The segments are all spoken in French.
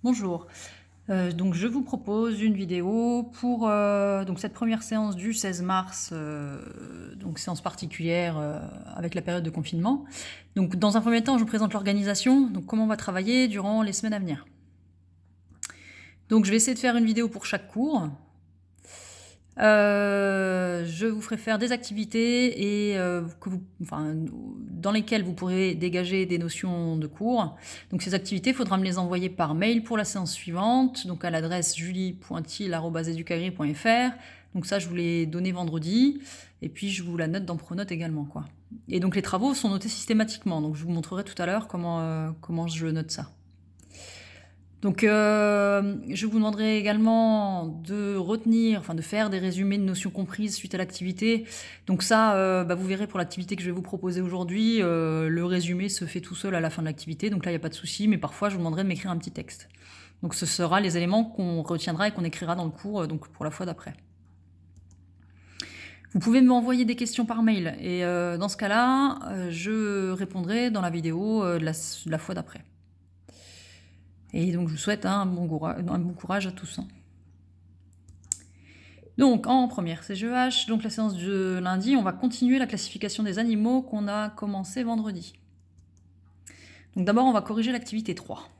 Bonjour, donc je vous propose une vidéo pour donc cette première séance du 16 mars, donc séance particulière avec la période de confinement. Donc dans un premier temps, je vous présente l'organisation, donc comment on va travailler durant les semaines à venir. Donc je vais essayer de faire une vidéo pour chaque cours. Je vous ferai faire des activités et dans lesquelles vous pourrez dégager des notions de cours. Donc ces activités, il faudra me les envoyer par mail pour la séance suivante, donc à l'adresse julie.til@educagri.fr. Donc ça, je vous l'ai donné vendredi, et puis je vous la note dans Pronote également, quoi. Et donc les travaux sont notés systématiquement, donc je vous montrerai tout à l'heure comment je note ça. Donc, je vous demanderai également de retenir, de faire des résumés de notions comprises suite à l'activité. Donc ça, vous verrez pour l'activité que je vais vous proposer aujourd'hui, le résumé se fait tout seul à la fin de l'activité, donc là, il n'y a pas de souci, mais parfois, je vous demanderai de m'écrire un petit texte. Donc ce sera les éléments qu'on retiendra et qu'on écrira dans le cours, donc pour la fois d'après. Vous pouvez m'envoyer des questions par mail, et dans ce cas-là, je répondrai dans la vidéo de la fois d'après. Et donc, je vous souhaite un bon courage à tous. Donc, en première CGEH, donc la séance de lundi, on va continuer la classification des animaux qu'on a commencé vendredi. Donc d'abord, on va corriger l'activité 3.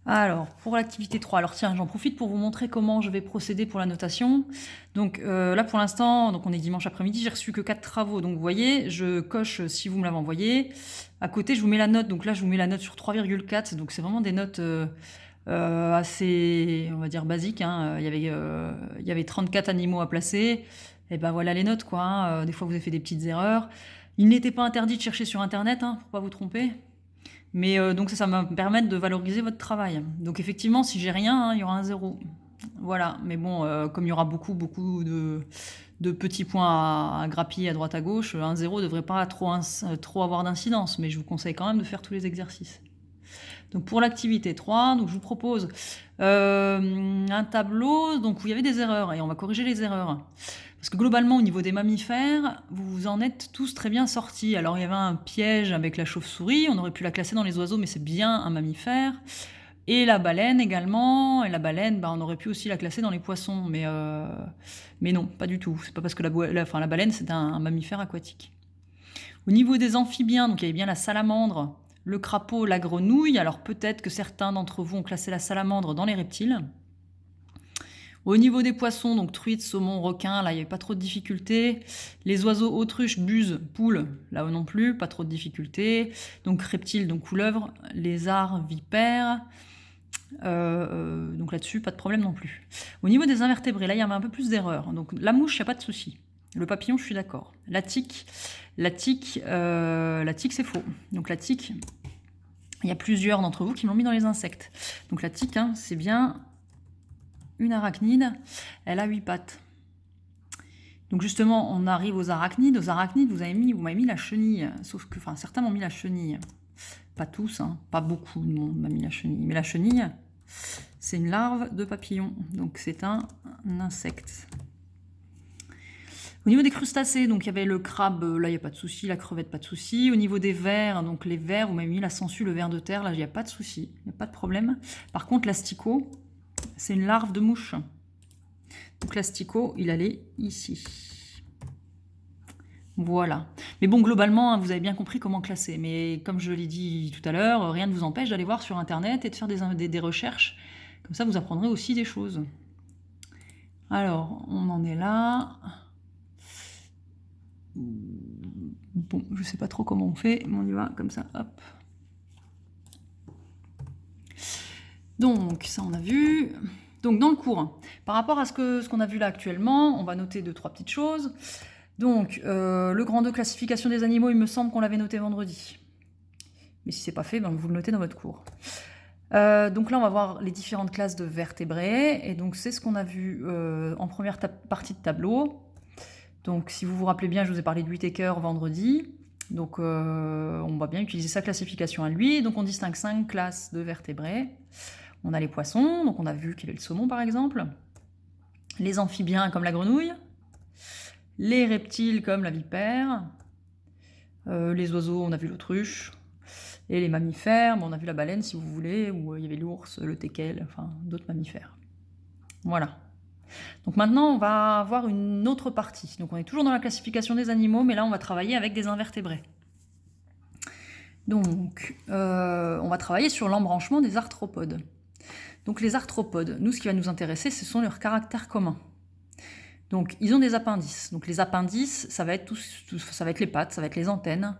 Alors, pour l'activité 3, alors tiens, j'en profite pour vous montrer comment je vais procéder pour la notation. Donc là, pour l'instant, donc on est dimanche après-midi, j'ai reçu que 4 travaux. Donc vous voyez, je coche si vous me l'avez envoyé. À côté, je vous mets la note. Donc là, je vous mets la note sur 3,4. Donc c'est vraiment des notes assez, on va dire, basiques. Il y avait 34 animaux à placer. Et ben voilà les notes, quoi. Des fois, vous avez fait des petites erreurs. Il n'était pas interdit de chercher sur Internet, pour pas vous tromper. Mais donc ça va me permettre de valoriser votre travail. Donc effectivement, si j'ai rien, il y aura un 0. Voilà, mais bon, comme il y aura beaucoup de petits points à grappiller à droite à gauche, un 0 ne devrait pas trop avoir d'incidence, mais je vous conseille quand même de faire tous les exercices. Donc pour l'activité 3, donc je vous propose un tableau donc, où il y avait des erreurs, et on va corriger les erreurs. Parce que globalement, au niveau des mammifères, vous en êtes tous très bien sortis. Alors il y avait un piège avec la chauve-souris, on aurait pu la classer dans les oiseaux, mais c'est bien un mammifère. Et la baleine également, et la baleine, on aurait pu aussi la classer dans les poissons, mais non, pas du tout. C'est pas parce que la baleine, c'est un mammifère aquatique. Au niveau des amphibiens, donc il y avait bien la salamandre, le crapaud, la grenouille. Alors peut-être que certains d'entre vous ont classé la salamandre dans les reptiles. Au niveau des poissons, donc truites, saumon, requins, là il n'y avait pas trop de difficultés. Les oiseaux, autruches, buses, poules, là non plus, pas trop de difficultés. Donc reptiles, donc couleuvres, lézards, vipères. Donc là-dessus, pas de problème non plus. Au niveau des invertébrés, là il y avait un peu plus d'erreurs. Donc la mouche, il n'y a pas de souci. Le papillon, je suis d'accord. La tique, c'est faux. Donc la tique, il y a plusieurs d'entre vous qui m'ont mis dans les insectes. Donc la tique, c'est bien une arachnide, elle a 8 pattes. Donc justement, on arrive aux arachnides. Aux arachnides, vous m'avez mis la chenille. Sauf que, certains m'ont mis la chenille. Pas tous, pas beaucoup de monde m'a mis la chenille. Mais la chenille, c'est une larve de papillon. Donc c'est un insecte. Au niveau des crustacés, donc il y avait le crabe, là il n'y a pas de souci, la crevette, pas de souci. Au niveau des vers, donc les vers, vous m'avez mis la sangsue, le ver de terre, là il n'y a pas de souci, il n'y a pas de problème. Par contre, l'asticot, c'est une larve de mouche. Donc l'asticot, il allait ici. Voilà. Mais bon, globalement, vous avez bien compris comment classer. Mais comme je l'ai dit tout à l'heure, rien ne vous empêche d'aller voir sur Internet et de faire des recherches. Comme ça, vous apprendrez aussi des choses. Alors, on en est là. Bon, je sais pas trop comment on fait, mais on y va comme ça, hop. Donc, ça on a vu. Donc, dans le cours, par rapport à ce qu'on a vu là actuellement, on va noter 2-3 petites choses. Donc, le grand 2, classification des animaux, il me semble qu'on l'avait noté vendredi. Mais si c'est pas fait, vous le notez dans votre cours. Donc là, on va voir les différentes classes de vertébrés. Et donc, c'est ce qu'on a vu en première partie de tableau. Donc, si vous vous rappelez bien, je vous ai parlé de Whittaker vendredi. Donc, on va bien utiliser sa classification à lui. Donc, on distingue 5 classes de vertébrés. On a les poissons, donc on a vu qu'il y avait le saumon, par exemple. Les amphibiens, comme la grenouille. Les reptiles, comme la vipère. Les oiseaux, on a vu l'autruche. Et les mammifères, bon, on a vu la baleine si vous voulez, ou il y avait l'ours, le teckel, enfin d'autres mammifères. Voilà. Donc maintenant, on va voir une autre partie. Donc on est toujours dans la classification des animaux, mais là on va travailler avec des invertébrés. Donc on va travailler sur l'embranchement des arthropodes. Donc les arthropodes, nous ce qui va nous intéresser, ce sont leurs caractères communs. Donc ils ont des appendices. Donc les appendices, ça va être ça va être les pattes, ça va être les antennes.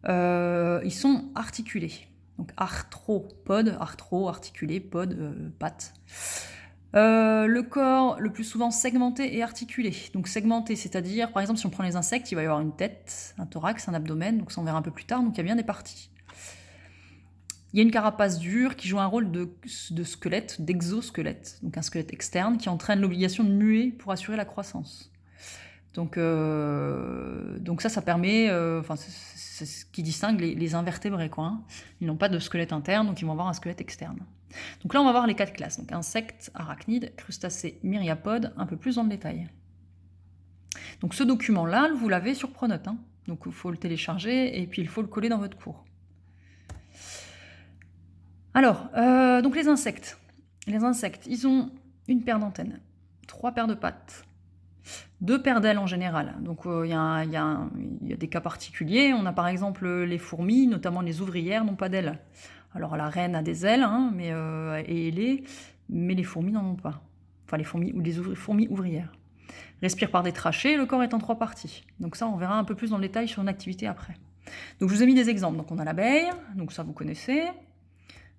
Ils sont articulés. Donc arthropode, arthro, articulé, pod, pattes. Le corps, le plus souvent segmenté et articulé. Donc segmenté, c'est-à-dire, par exemple, si on prend les insectes, il va y avoir une tête, un thorax, un abdomen, donc ça on verra un peu plus tard, donc il y a bien des parties. Il y a une carapace dure qui joue un rôle de squelette, d'exosquelette, donc un squelette externe qui entraîne l'obligation de muer pour assurer la croissance. Donc ça permet, c'est ce qui distingue les invertébrés, quoi, hein. Ils n'ont pas de squelette interne, donc ils vont avoir un squelette externe. Donc là, on va voir les 4 classes, donc insectes, arachnides, crustacés, myriapodes, un peu plus dans le détail. Donc ce document-là, vous l'avez sur Pronote, hein. Donc il faut le télécharger et puis il faut le coller dans votre cours. Alors, donc les insectes. Les insectes, ils ont une paire d'antennes, 3 paires de pattes, 2 paires d'ailes en général. Donc il y a des cas particuliers. On a par exemple les fourmis, notamment les ouvrières, n'ont pas d'ailes. Alors la reine a des ailes, hein, et ailées, mais les fourmis n'en ont pas. Enfin les fourmis ou les fourmis ouvrières. Respire par des trachées, le corps est en 3 parties. Donc ça, on verra un peu plus dans le détail sur une activité après. Donc je vous ai mis des exemples. Donc on a l'abeille, donc ça vous connaissez.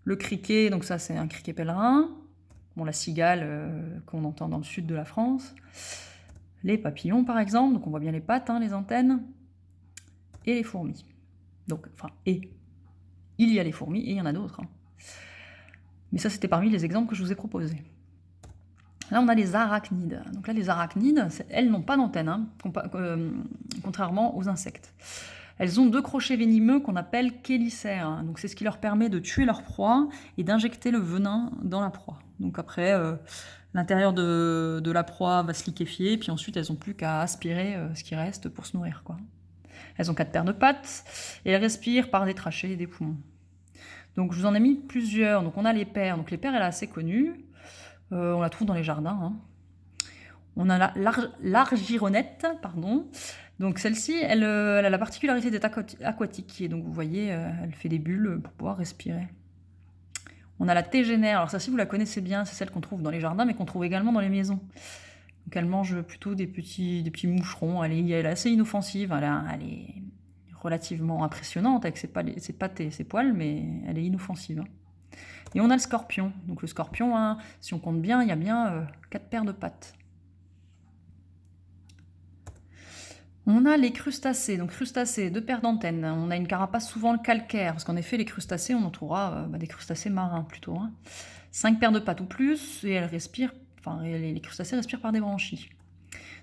Le criquet, donc ça c'est un criquet pèlerin. Bon, la cigale qu'on entend dans le sud de la France. Les papillons par exemple, donc on voit bien les pattes, hein, les antennes. Et les fourmis. Donc, il y a les fourmis et il y en a d'autres, hein. Mais ça c'était parmi les exemples que je vous ai proposés. Là on a les arachnides. Donc là les arachnides, elles n'ont pas d'antenne, hein, contrairement aux insectes. Elles ont 2 crochets venimeux qu'on appelle chélicères. Donc c'est ce qui leur permet de tuer leur proie et d'injecter le venin dans la proie. Donc après, l'intérieur de la proie va se liquéfier, puis ensuite elles n'ont plus qu'à aspirer ce qui reste pour se nourrir, quoi. Elles ont 4 paires de pattes et elles respirent par des trachées et des poumons. Donc je vous en ai mis plusieurs. Donc on a les pairs. Donc les pairs, elle est assez connue. On la trouve dans les jardins, hein. On a l'argironnette, pardon. Donc celle-ci, elle a la particularité d'être aquatique. Et donc vous voyez, elle fait des bulles pour pouvoir respirer. On a la tégénaire. Alors ça, si vous la connaissez bien, c'est celle qu'on trouve dans les jardins, mais qu'on trouve également dans les maisons. Donc elle mange plutôt des petits moucherons. Elle est assez inoffensive. Elle est relativement impressionnante avec ses pattes et ses poils, mais elle est inoffensive, hein. Et on a le scorpion. Donc le scorpion, hein, si on compte bien, il y a bien 4 paires de pattes. On a les crustacés. Donc crustacés, 2 paires d'antennes. On a une carapace souvent calcaire, parce qu'en effet, les crustacés, on en trouvera des crustacés marins plutôt, hein. 5 paires de pattes ou plus, et elles respirent, les crustacés respirent par des branchies.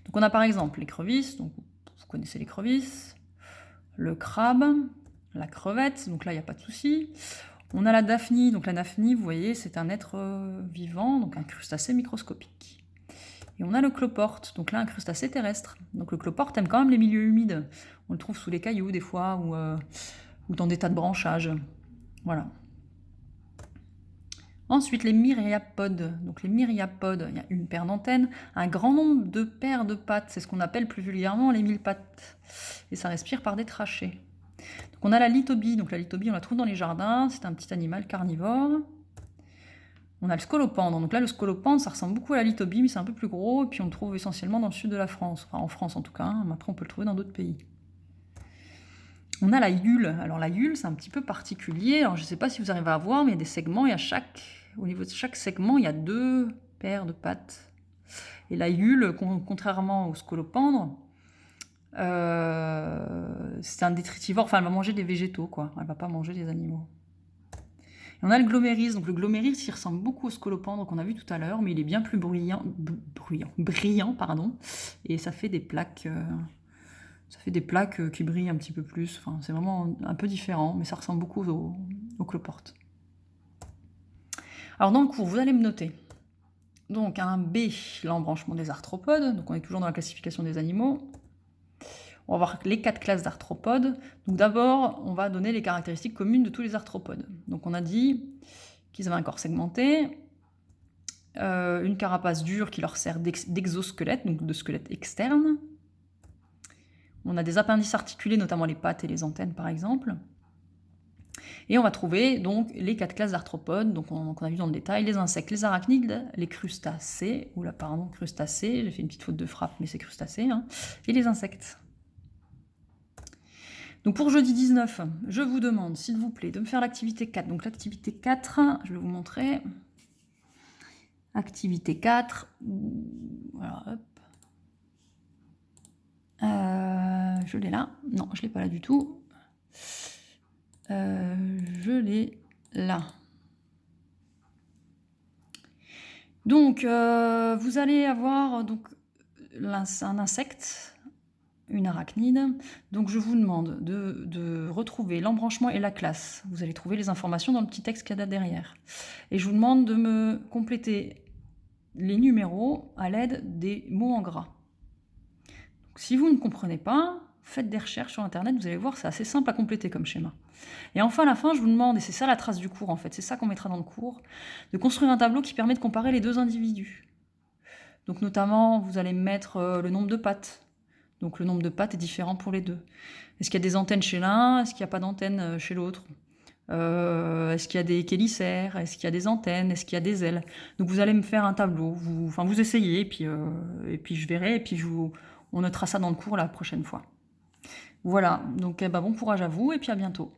Donc on a par exemple l'écrevisse, donc vous connaissez l'écrevisse, le crabe, la crevette, donc là il n'y a pas de souci. On a la daphnie, donc la daphnie, vous voyez, c'est un être vivant, donc un crustacé microscopique. Et on a le cloporte, donc là un crustacé terrestre. Donc le cloporte aime quand même les milieux humides. On le trouve sous les cailloux des fois, ou dans des tas de branchages. Voilà. Ensuite, les myriapodes. Donc les myriapodes, il y a une paire d'antennes, un grand nombre de paires de pattes, c'est ce qu'on appelle plus vulgairement les 1000 pattes. Et ça respire par des trachées. Donc on a la litobie. Donc la litobie, on la trouve dans les jardins, c'est un petit animal carnivore. On a le scolopendre. Donc là, le scolopendre, ça ressemble beaucoup à la litobie, mais c'est un peu plus gros, et puis on le trouve essentiellement dans le sud de la France. Enfin, en France en tout cas, hein. Après on peut le trouver dans d'autres pays. On a la yule. Alors la yule, c'est un petit peu particulier. Alors je ne sais pas si vous arrivez à voir, mais il y a des segments, et au niveau de chaque segment, il y a 2 paires de pattes. Et la yule, contrairement au scolopendre, c'est un détritivore, enfin elle va manger des végétaux, quoi. Elle va pas manger des animaux. Et on a le gloméris. Donc le gloméris, il ressemble beaucoup au scolopendre qu'on a vu tout à l'heure, mais il est bien plus brillant, pardon. Et ça fait des plaques. Qui brillent un petit peu plus. Enfin, c'est vraiment un peu différent, mais ça ressemble beaucoup au cloporte. Alors dans le cours, vous allez me noter. Donc un B, l'embranchement des arthropodes. Donc on est toujours dans la classification des animaux. On va voir les 4 classes d'arthropodes. Donc d'abord, on va donner les caractéristiques communes de tous les arthropodes. Donc on a dit qu'ils avaient un corps segmenté, une carapace dure qui leur sert d'exosquelette, donc de squelette externe. On a des appendices articulés, notamment les pattes et les antennes par exemple. Et on va trouver donc les 4 classes d'arthropodes, donc on a vu dans le détail, les insectes, les arachnides, les crustacés, crustacés, j'ai fait une petite faute de frappe, mais c'est crustacés, hein, et les insectes. Donc pour jeudi 19, je vous demande, s'il vous plaît, de me faire l'activité 4. Donc l'activité 4, je vais vous montrer. Activité 4, voilà, hop. Je l'ai là. Non, je ne l'ai pas là du tout. Je l'ai là. Donc, vous allez avoir donc, un insecte, une arachnide. Donc, je vous demande de retrouver l'embranchement et la classe. Vous allez trouver les informations dans le petit texte qu'il y a derrière. Et je vous demande de me compléter les numéros à l'aide des mots en gras. Donc, si vous ne comprenez pas, faites des recherches sur Internet, vous allez voir, c'est assez simple à compléter comme schéma. Et enfin, à la fin, je vous demande, et c'est ça la trace du cours en fait, c'est ça qu'on mettra dans le cours, de construire un tableau qui permet de comparer les deux individus. Donc notamment, vous allez mettre le nombre de pattes. Donc le nombre de pattes est différent pour les deux. Est-ce qu'il y a des antennes chez l'un? Est-ce qu'il n'y a pas d'antennes chez l'autre? Est-ce qu'il y a des chélicères? Est-ce qu'il y a des antennes? Est-ce qu'il y a des ailes? Donc vous allez me faire un tableau, vous essayez, et puis je verrai, et puis on notera ça dans le cours la prochaine fois. Voilà, donc bon courage à vous, et puis à bientôt.